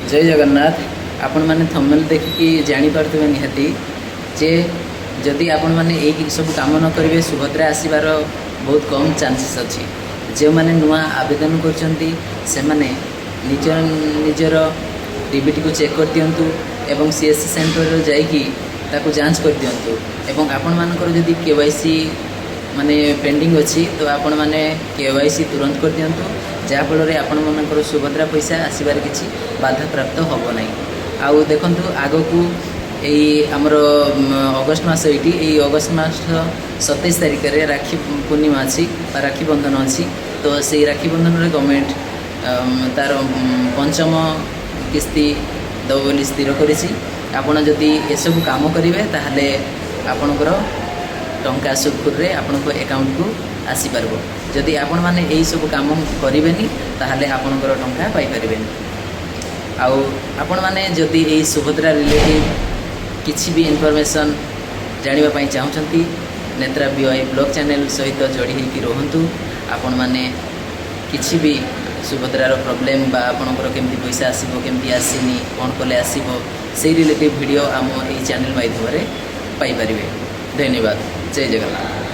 जय जगन्नाथ। आपण मैंने थंबनेल देखिकी जानीपे निहाती जे जदि आपण मैंने यही सब काम न करेंगे सुभद्रा आसबार बहुत कम चांसेस अच्छी। जो मैंने नुआ आवेदन कर निजर निजर डीबीटी को चेक कर दिंतु एवं सीएससी सेंटर जाइकी ताको जांच कर दिंतु एवं आपण मानकर जदि केवाईसी माने पेंडिंग अच्छी तो आपण मैंने केवाईसी तुरंत कर दिंतु जहाँफल आपण मानकर सुभद्रा पैसा आसबार किसी बाधा प्राप्त हम ना। आउ देखु आग को यही आमर अगस्ट मास ये अगस्ट मास 27 तारिख में राखी पूर्णिमा अच्छी राखी बंधन अच्छी। तो से राखी बंधन में गवर्नमेंट तार पंचम किस्ती दब बोली स्थिर करपण जदि ये सब कम करेंगे ताहले आपणकर टंका सुखुरे आपण अकाउंट को आसीपार। जदि आपण मैंने यही सब कम करेंगे ताहले आपणकर टंका पाइपर। आउ आपण मैंने जदि यही सुभद्रा रिलेटेड किसी भी इनफॉरमेशन जानापी चाहूँगी नेत्रा बीआई ब्लॉग चैनल सहित जोड़ी होकर रुहतु। आपण मैंने किसी भी सुभद्रार प्रोब्लेम बा आपणकर केमती पैसा आसो केमती आसनी कौन कले आसो से रिलेटिव वीडियो आम यही चैनल माध्यम पाइपर। धन्यवाद। जय जगन्नाथ।